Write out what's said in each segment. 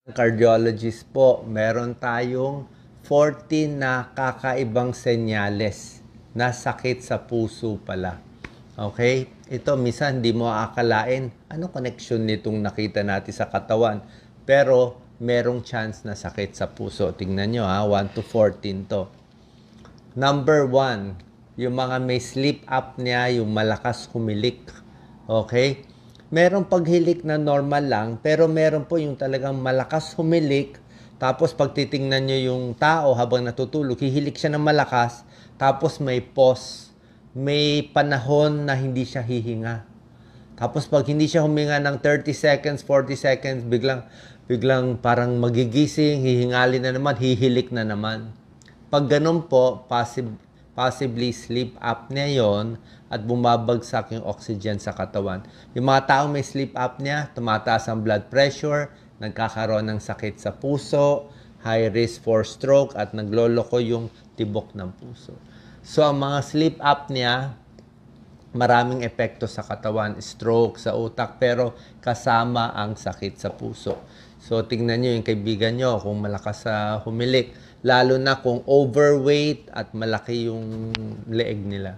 Cardiologist po, meron tayong 14 na kakaibang senyales na sakit sa puso pala. Okay? Ito, minsan hindi mo aakalain ano connection nitong nakita natin sa katawan. Pero, merong chance na sakit sa puso. Tingnan nyo ha, 1 to 14 to. Number 1, yung mga may sleep apnea, yung malakas humilik. Okay? Merong paghilik na normal lang, pero meron po yung talagang malakas humilik. Tapos pag titingnan nyo yung tao habang natutulog, hihilik siya ng malakas, tapos may pause. May panahon na hindi siya hihinga. Tapos pag hindi siya huminga ng 30 seconds, 40 seconds, biglang parang magigising, hihingalin na naman, hihilik na naman. Pag ganun po, possibly sleep apnea yon at bumabagsak yung oxygen sa katawan. Yung mga taong may sleep apnea, tumataas ang blood pressure, nagkakaroon ng sakit sa puso, high risk for stroke at nagloloko yung tibok ng puso. So ang mga sleep apnea, maraming epekto sa katawan, stroke, sa utak, pero kasama ang sakit sa puso. So tingnan nyo yung kaibigan nyo kung malakas sa humilik, lalo na kung overweight at malaki yung leeg nila.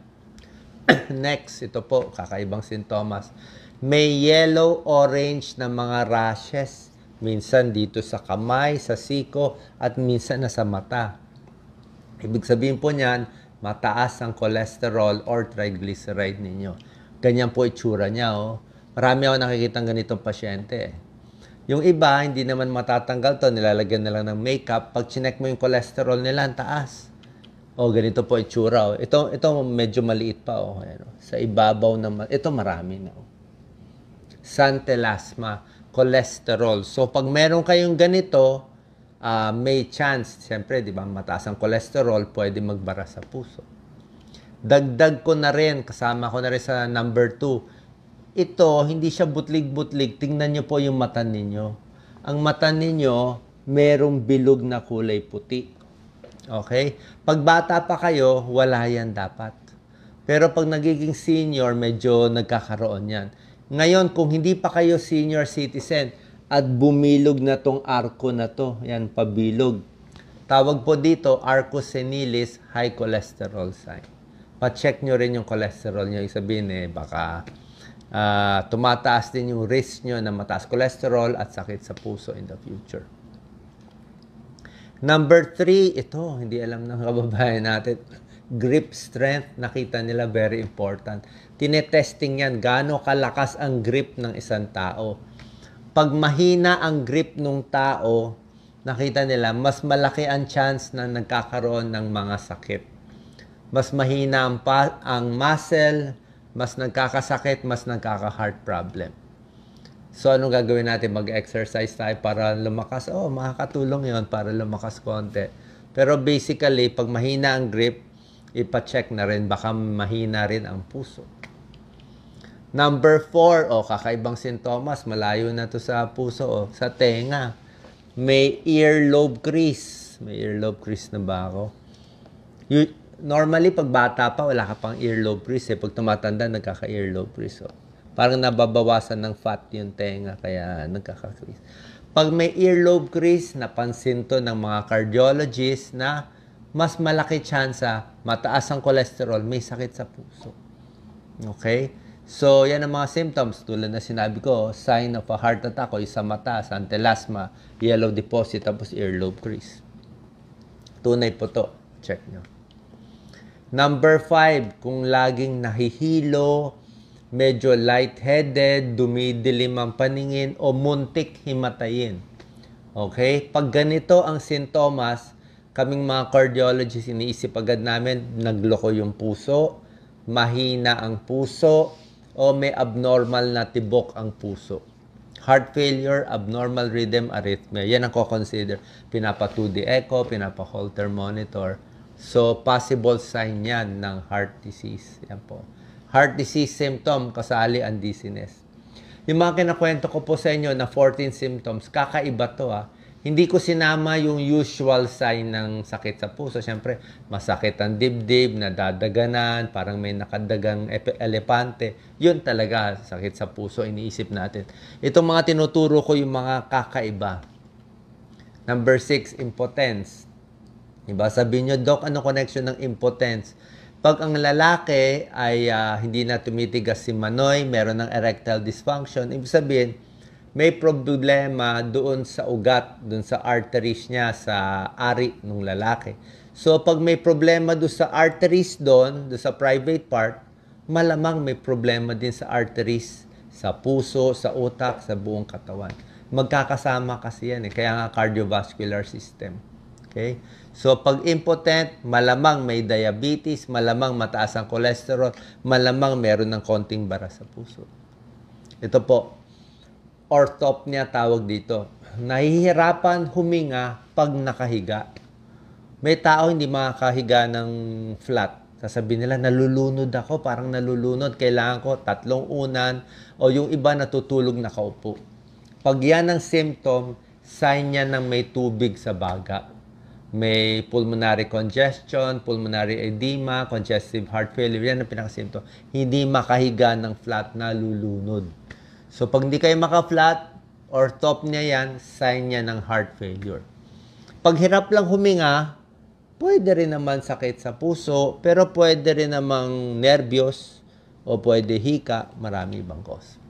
Next, ito po, kakaibang sintomas. May yellow-orange na mga rashes. Minsan dito sa kamay, sa siko, at minsan na sa mata. Ibig sabihin po niyan, mataas ang cholesterol or triglyceride ninyo. Ganyan po itsura niya. Oh. Marami ako nakikitang ganitong pasyente. Yung iba, hindi naman matatanggal to, nilalagyan na lang ng makeup. Pag chinek mo yung cholesterol nila, ang taas. Oh, ganito po itsura. Oh. Ito medyo maliit pa. Oh. Ayan, oh. Sa ibabaw naman. Ito marami na. Oh. Santelasma, cholesterol. So, pag meron kayong ganito, may chance. Siyempre, di ba, mataas ang cholesterol, pwede magbara sa puso. Dagdag ko na rin, kasama ko na rin sa number 2. Ito, hindi siya butlig-butlig. Tingnan nyo po yung mata ninyo. Ang mata ninyo, merong bilog na kulay puti. Okay? Pag bata pa kayo, wala yan dapat. Pero pag nagiging senior, medyo nagkakaroon yan. Ngayon, kung hindi pa kayo senior citizen at bumilog na tong arco na to, yan, pabilog. Tawag po dito, arco senilis, high cholesterol sign. Pa-check nyo rin yung cholesterol nyo. Isabihin baka tumataas din yung risk nyo na mataas cholesterol at sakit sa puso in the future. Number 3, ito, hindi alam ng kababayan natin. Grip strength, nakita nila, very important. Tinetesting yan, gaano kalakas ang grip ng isang tao. Pag mahina ang grip ng tao, nakita nila, mas malaki ang chance na nagkakaroon ng mga sakit. Mas mahina ang muscle, mas nagkakasakit, mas nagkaka-heart problem. So, anong gagawin natin? Mag-exercise tayo para lumakas. Oh, makakatulong yon para lumakas konti. Pero basically, pag mahina ang grip, ipa-check na rin. Baka mahina rin ang puso. Number 4, kakaibang sintomas. Malayo na to sa puso. Sa tenga. May earlobe crease. May earlobe crease na ba ako? Normally, pag bata pa, wala ka pang earlobe crease. Pag tumatanda, nagkaka-earlobe crease. Parang nababawasan ng fat yung tenga, kaya nagkaka-crease. Pag may earlobe crease, napansin to ng mga cardiologists na mas malaki tsansa, mataas ang cholesterol, may sakit sa puso. Okay? So, yan ang mga symptoms. Tulad na sinabi ko, sign of a heart attack o sa mata, santelasma, yellow deposit, tapos earlobe crease. Tunay po to. Check nyo. Number 5, kung laging nahihilo, medyo lightheaded, dumidilim ang paningin, o muntik himatayin. Okay? Pag ganito ang sintomas, kaming mga cardiologists, iniisip agad namin, nagloko yung puso, mahina ang puso, o may abnormal na tibok ang puso. Heart failure, abnormal rhythm, arrhythmia. Yan ang ko-consider. Pinapa-2D echo, pinapa-Holter monitor. So, possible sign yan ng heart disease. Yan po. Heart disease symptom, kasali ang dizziness. Yung mga kinakwento ko po sa inyo na 14 symptoms, kakaiba to Hindi ko sinama yung usual sign ng sakit sa puso. Siyempre, masakit ang dibdib, nadadaganan, parang may nakadagang elepante. Yun talaga, sakit sa puso, iniisip natin. Itong mga tinuturo ko yung mga kakaiba. Number 6, impotence. Diba? Sabihin nyo, Doc, ano connection ng impotence? Pag ang lalaki ay hindi na tumitigas si Manoy, meron ng erectile dysfunction, ibig sabihin, may problema doon sa ugat, doon sa arteries niya, sa ari ng lalaki. So, pag may problema doon sa arteries doon sa private part, malamang may problema din sa arteries, sa puso, sa utak, sa buong katawan. Magkakasama kasi yan kaya nga cardiovascular system. Okay? So, pag impotent, malamang may diabetes, malamang mataas ang cholesterol, malamang meron ng konting bara sa puso. Ito po, orthopnea tawag dito. Nahihirapan huminga pag nakahiga. May tao hindi makakahiga ng flat. Sasabihin nila, nalulunod ako, parang nalulunod, kailangan ko 3 unan, o yung iba natutulog nakaupo. Pag yan ang symptom, sign yan ng may tubig sa baga. May pulmonary congestion, pulmonary edema, congestive heart failure, yan ang pinakasymptom. Hindi makahiga ng flat, nalulunod. So, pag hindi kayo maka-flat, orthopnea yan, sign niya ng heart failure. Pag hirap lang huminga, pwede rin naman sakit sa puso, pero pwede rin namang nervyos, o pwede hika, marami ibang cause.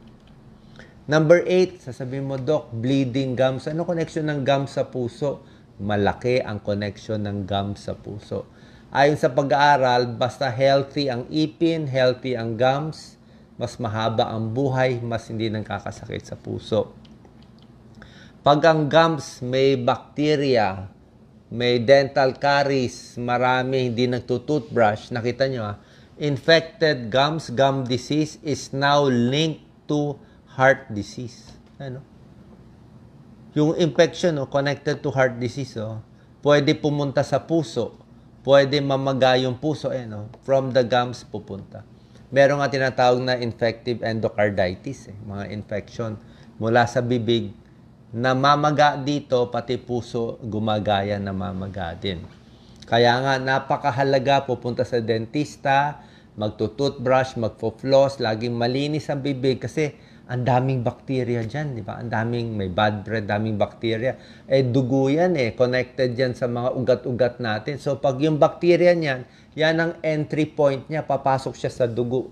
Number 8, sasabihin mo, Doc, bleeding gums. Ano connection ng gums sa puso? Malaki ang connection ng gums sa puso. Ayon sa pag-aaral, basta healthy ang ipin, healthy ang gums, mas mahaba ang buhay, mas hindi nagkakasakit sa puso. Pag ang gums may bacteria, may dental caries, marami hindi nagtutoothbrush, nakita nyo infected gums, gum disease is now linked to heart disease. Ano? Yung infection, connected to heart disease, pwede pumunta sa puso, pwede mamaga yung puso, from the gums pupunta. Meron nga tinatawag na infective endocarditis, mga infection mula sa bibig, namamaga dito, pati puso gumagaya, namamaga din. Kaya nga, napakahalaga pupunta sa dentista, magtutoothbrush, magpo-floss, laging malinis ang bibig kasi ang daming bacteria dyan, di ba? Ang daming, may bad breath, daming bacteria. Dugo yan connected yan sa mga ugat-ugat natin. So, pag yung bacteria niyan, yan ang entry point niya, papasok siya sa dugo.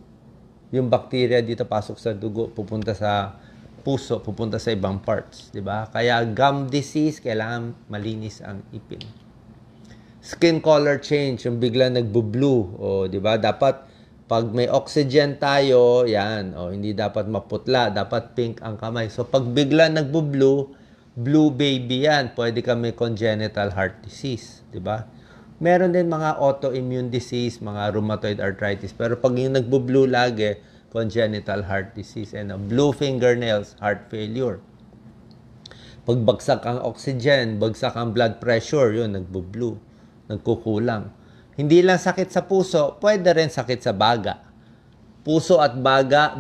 Yung bacteria dito pasok sa dugo, pupunta sa puso, pupunta sa ibang parts, di ba? Kaya gum disease, kailangan malinis ang ipin. Skin color change, yung bigla nagbo-blue, di ba? Dapat pag may oxygen tayo, yan, hindi dapat maputla, dapat pink ang kamay. So, pag bigla nagbo-blue, blue baby yan, pwede ka may congenital heart disease, di ba? Meron din mga autoimmune disease, mga rheumatoid arthritis, pero pag yung nagbo-blue lagi, congenital heart disease. And blue fingernails, heart failure. Pag bagsak ang oxygen, bagsak ang blood pressure, yun, nagbo-blue, nagkukulang. Hindi lang sakit sa puso, pwede rin sakit sa baga. Puso at baga,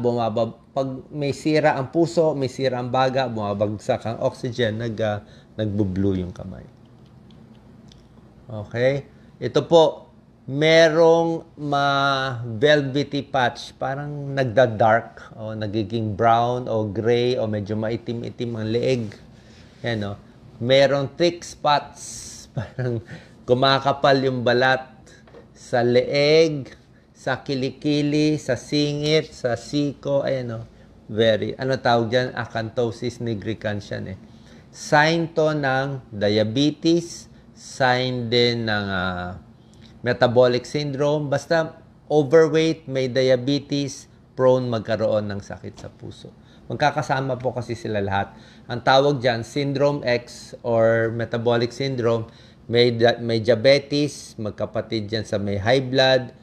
pag may sira ang puso, may sira ang baga, bumabagsak ang oxygen, nagbo-blue yung kamay. Okay? Ito po, merong velvety patch, parang nagda-dark, o nagiging brown, o gray, o medyo maitim-itim ang leeg. Yan, merong thick spots, parang kumakapal yung balat, sa leeg, sa kilikili, sa singit, sa siko, tawag dyan? Acanthosis nigricans yan Sign to ng diabetes, sign din ng metabolic syndrome, basta overweight, may diabetes, prone magkaroon ng sakit sa puso. Magkakasama po kasi sila lahat. Ang tawag dyan, syndrome X or metabolic syndrome, may diabetes, magkapatid dyan sa may high blood,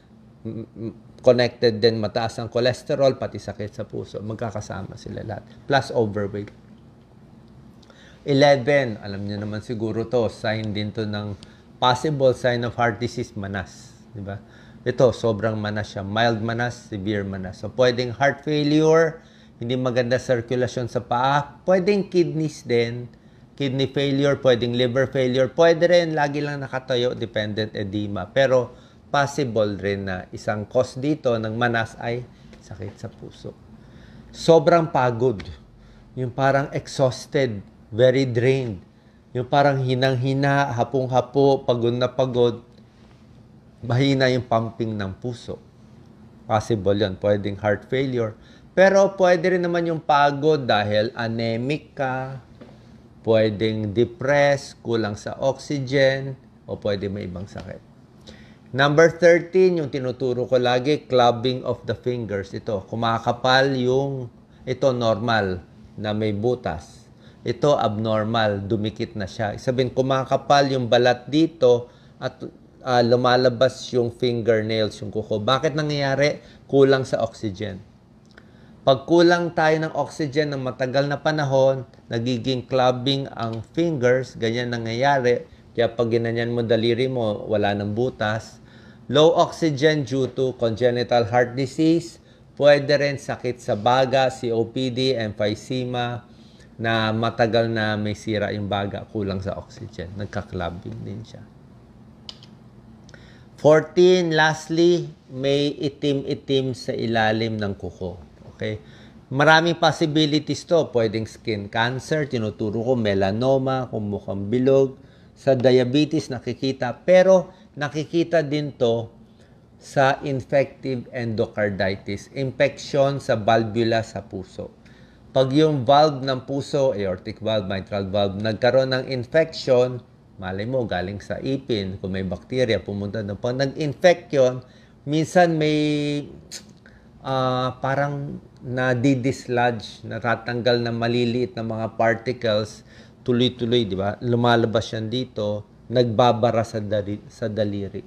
connected din mataas ang cholesterol, pati sakit sa puso. Magkakasama sila lahat. Plus overweight. 11, alam niyo naman siguro to, sign din to ng possible sign of heart disease, manas. Diba? Ito, sobrang manas siya. Mild manas, severe manas. So, pwedeng heart failure, hindi maganda circulation sa paa, pwedeng kidneys din, kidney failure, pwedeng liver failure, pwede rin, lagi lang nakatayo, dependent edema. Pero, possible rin na isang cause dito ng manas ay sakit sa puso. Sobrang pagod. Yung parang exhausted, very drained. Yung parang hinang-hina, hapong-hapo, pagod na pagod, mahina yung pumping ng puso. Possible yun. Pwedeng heart failure. Pero pwede rin naman yung pagod dahil anemic ka, pwedeng depressed, kulang sa oxygen, o pwede may ibang sakit. Number 13, yung tinuturo ko lagi, clubbing of the fingers. Ito, kumakapal yung, ito normal, na may butas. Ito abnormal, dumikit na siya. Sabihin, kumakapal yung balat dito at lumalabas yung fingernails, yung kuko. Bakit nangyayari? Kulang sa oxygen. Pag kulang tayo ng oxygen ng matagal na panahon, nagiging clubbing ang fingers, ganyan nangyayari. Kaya pag ginanyan mo daliri mo, wala ng butas. Low oxygen due to congenital heart disease, pwede rin sakit sa baga, COPD, emphysema, na matagal na may sira yung baga, kulang sa oxygen. Nagka-clubbing din siya. 14, lastly, may itim-itim sa ilalim ng kuko. Okay? Maraming possibilities to. Pwedeng skin cancer, tinuturo ko, melanoma, kung mukhang bilog. Sa diabetes, nakikita. Pero, nakikita din to sa infective endocarditis. Infection sa valvula sa puso. Pag yung valve ng puso, aortic valve, mitral valve, nagkaroon ng infection, malay mo, galing sa ipin, kung may bacteria, pumunta doon. Pag nag-infect yun, minsan may parang na-dislodge, natatanggal na maliliit na mga particles, tuloy-tuloy, di ba? Lumalabas yan dito, nagbabara sa daliri.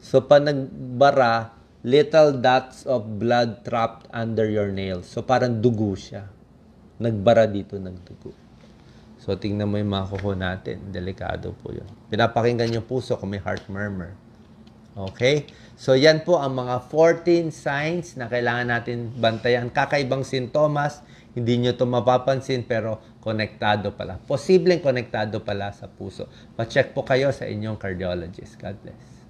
So, pag nagbara, little dots of blood trapped under your nails. So, parang dugo siya. Nagbara dito, nagdugo. So, tingnan mo yung mga kuko natin. Delikado po yun. Pinapakinggan yung puso kung may heart murmur. Okay? So, yan po ang mga 14 signs na kailangan natin bantayan. Kakaibang sintomas, hindi nyo ito mapapansin, pero konektado pala. Posibleng konektado pala sa puso. Pa-check po kayo sa inyong cardiologist. God bless.